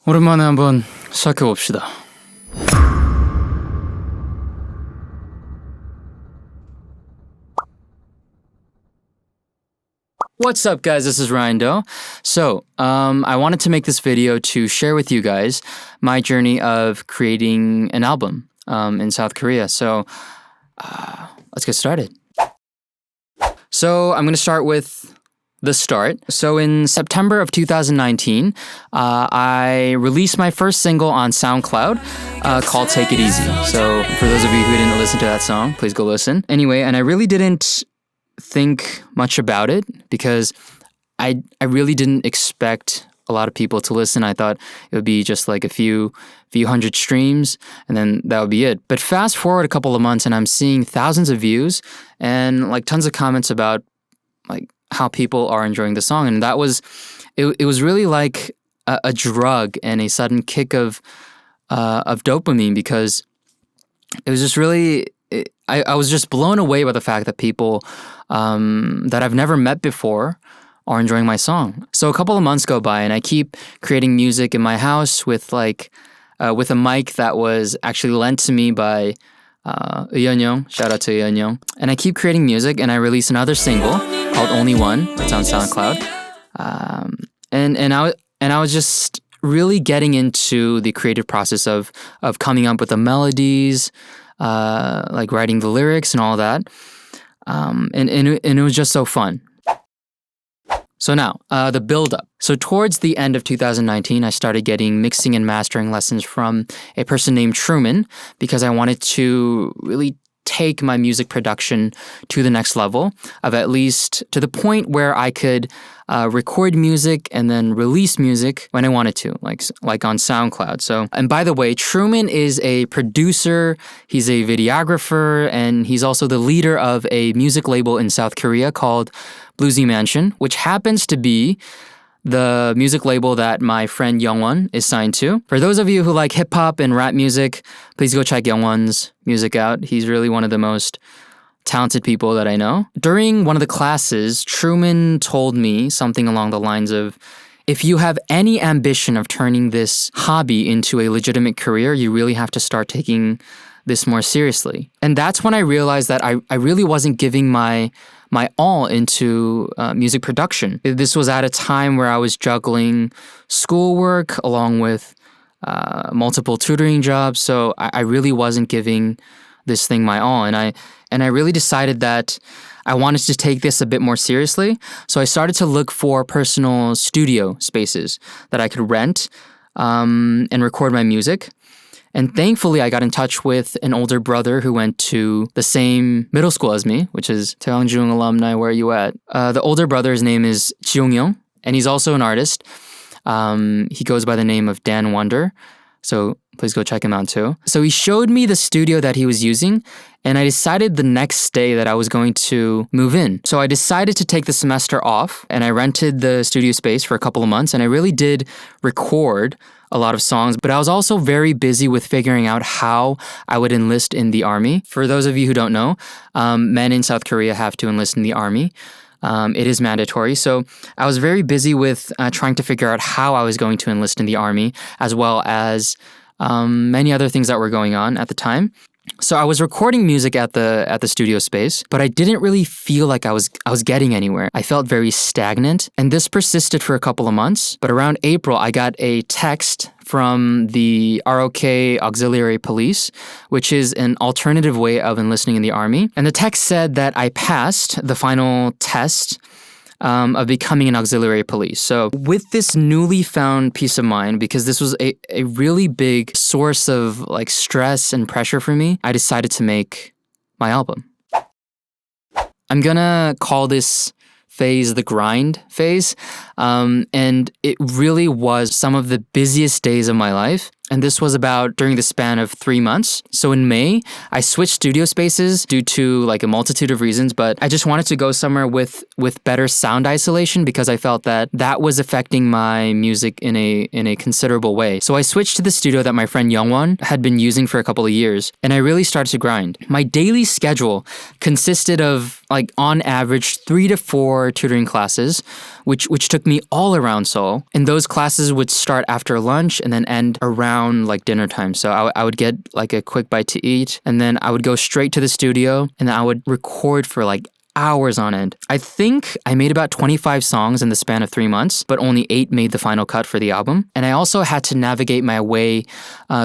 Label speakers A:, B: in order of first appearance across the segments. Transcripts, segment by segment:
A: 오랜만에 한번 시작해봅시다. What's up, guys? This is Ryan Do. So, I wanted to make this video to share with you guys my journey of creating an album in South Korea. So, let's get started. So, I'm going to start with the start. So in September of 2019, I released my first single on SoundCloud called Take It Easy. So for those of you who didn't listen to that song, please go listen. Anyway, and I really didn't think much about it because I really didn't expect a lot of people to listen. I thought it would be just like a few hundred streams and then that would be it. But fast forward a couple of months and I'm seeing thousands of views and like tons of comments about like how people are enjoying the song. And that was, it was really like a drug and a sudden kick of dopamine because it was just really, I was just blown away by the fact that people that I've never met before are enjoying my song. So a couple of months go by and I keep creating music in my house with like, with a mic that was actually lent to me by Yeon-young, shout out to Yeon-young. And I keep creating music and I release another single called Only One. It's on SoundCloud. And I was just really getting into the creative process of coming up with the melodies, like writing the lyrics and all that. And it was just so fun. So now, the build-up. So towards the end of 2019, I started getting mixing and mastering lessons from a person named Truman because I wanted to really take my music production to the next level of at least to the point where I could record music and then release music when I wanted to, like on SoundCloud. So, and by the way, Truman is a producer, he's a videographer, and he's also the leader of a music label in South Korea called Bluesy Mansion, which happens to be the music label that my friend Youngwon is signed to. For those of you who like hip-hop and rap music, please go check Youngwon's music out. He's really one of the most talented people that I know. During one of the classes, Truman told me something along the lines of, if you have any ambition of turning this hobby into a legitimate career, you really have to start taking this more seriously. And that's when I realized that I really wasn't giving my all into music production. This was at a time where I was juggling schoolwork along with multiple tutoring jobs, so I really wasn't giving this thing my all. And I really decided that I wanted to take this a bit more seriously, so I started to look for personal studio spaces that I could rent and record my music. And thankfully, I got in touch with an older brother who went to the same middle school as me, which is Taewangjung alumni, where are you at? The older brother, his name is Jiong-young, and he's also an artist. He goes by the name of Dan Wonder, so please go check him out too. So he showed me the studio that he was using, and I decided the next day that I was going to move in. So I decided to take the semester off, and I rented the studio space for a couple of months, and I really did record a lot of songs, but I was also very busy with figuring out how I would enlist in the army. For those of you who don't know, men in South Korea have to enlist in the army. It is mandatory. So I was very busy with trying to figure out how I was going to enlist in the army, as well as many other things that were going on at the time. So I was recording music at the studio space, but I didn't really feel like I was getting anywhere. I felt very stagnant, and this persisted for a couple of months. But around April, I got a text from the ROK Auxiliary Police, which is an alternative way of enlisting in the army. And the text said that I passed the final test of becoming an auxiliary police. So with this newly found peace of mind, because this was a really big source of like stress and pressure for me, I decided to make my album. I'm gonna call this phase the grind phase. And it really was some of the busiest days of my life. And this was about during the span of 3 months. So in May, I switched studio spaces due to like a multitude of reasons, but I just wanted to go somewhere with better sound isolation because I felt that was affecting my music in a considerable way. So I switched to the studio that my friend Youngwon had been using for a couple of years, and I really started to grind. My daily schedule consisted of like on average 3 to 4 tutoring classes, which took me all around Seoul. And those classes would start after lunch and then end around like dinner time. So I would get like a quick bite to eat, and then I would go straight to the studio, and I would record for like hours on end. I think I made about 25 songs in the span of 3 months, but only 8 made the final cut for the album. And I also had to navigate my way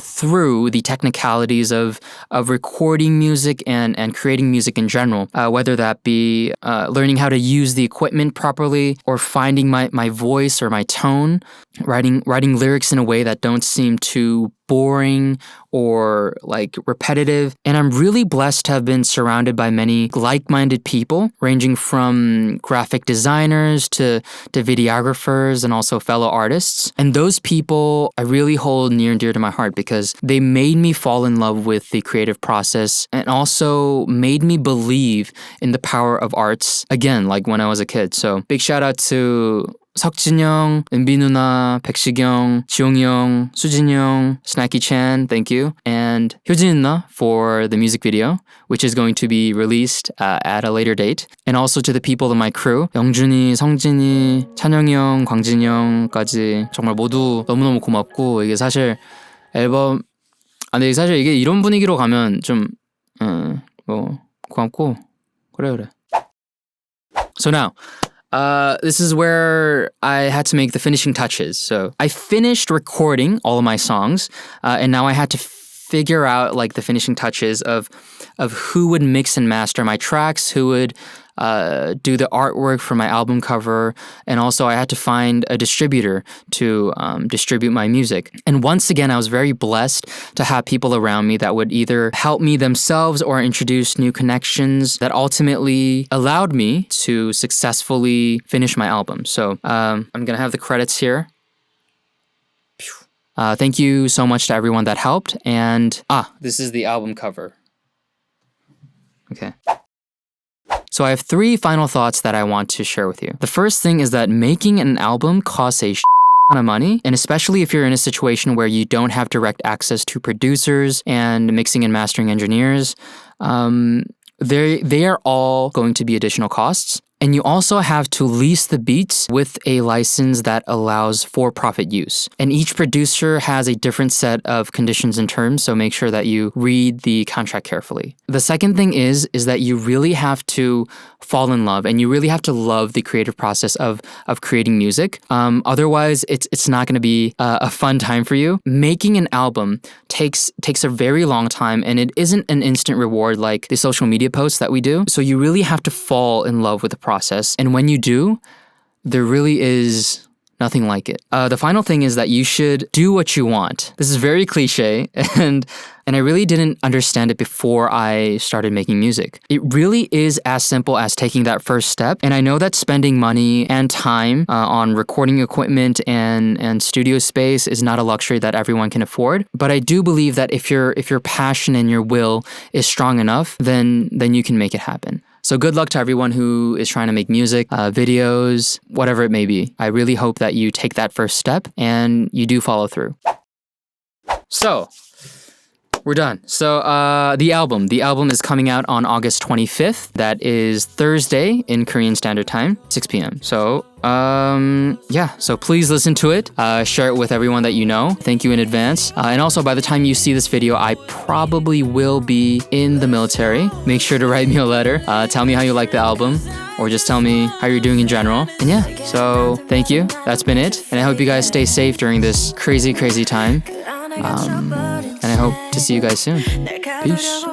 A: through the technicalities of recording music and creating music in general, whether that be learning how to use the equipment properly or finding my voice or my tone, writing lyrics in a way that don't seem too boring or like repetitive. And I'm really blessed to have been surrounded by many like-minded people, ranging from graphic designers to videographers and also fellow artists. And those people I really hold near and dear to my heart because they made me fall in love with the creative process and also made me believe in the power of arts again, like when I was a kid. So big shout out to 석진 형, 은비 누나, 백시경, 지용이 형, 수진 형, Snacky Chan, thank you, and 효진 누나 for the music video, which is going to be released at a later date. And also to the people of my crew, 영준이, 성진이, 찬영이 형, 광진이 형까지 정말 모두 너무너무 고맙고, 이게 사실 앨범, 근데 사실 이게 이런 분위기로 가면 좀 고맙고, 그래. So now, this is where I had to make the finishing touches. So I finished recording all of my songs, and now I had to figure out like the finishing touches of who would mix and master my tracks, who would do the artwork for my album cover, and also I had to find a distributor to distribute my music. And once again, I was very blessed to have people around me that would either help me themselves or introduce new connections that ultimately allowed me to successfully finish my album. So I'm gonna have the credits here. Thank you so much to everyone that helped. And this is the album cover. Okay. So I have 3 final thoughts that I want to share with you. The first thing is that making an album costs a ton of money, and especially if you're in a situation where you don't have direct access to producers and mixing and mastering engineers, they are all going to be additional costs. And you also have to lease the beats with a license that allows for-profit use. And each producer has a different set of conditions and terms, so make sure that you read the contract carefully. The second thing is that you really have to fall in love and you really have to love the creative process of creating music. Otherwise, it's not going to be a fun time for you. Making an album takes a very long time, and it isn't an instant reward like the social media posts that we do. So you really have to fall in love with the process. And when you do, there really is nothing like it. The final thing is that you should do what you want. This is very cliche, and I really didn't understand it before I started making music. It really is as simple as taking that first step. And I know that spending money and time on recording equipment and studio space is not a luxury that everyone can afford. But I do believe that if your passion and your will is strong enough, then you can make it happen. So good luck to everyone who is trying to make music, videos, whatever it may be. I really hope that you take that first step and you do follow through. So, we're done. So the album is coming out on August 25th. That is Thursday in Korean Standard Time, 6 p.m. So so please listen to it. Share it with everyone that you know. Thank you in advance. And also, by the time you see this video, I probably will be in the military. Make sure to write me a letter. Tell me how you like the album, or just tell me how you're doing in general. And so thank you. That's been it. And I hope you guys stay safe during this crazy, crazy time. And I hope to see you guys soon. Peace.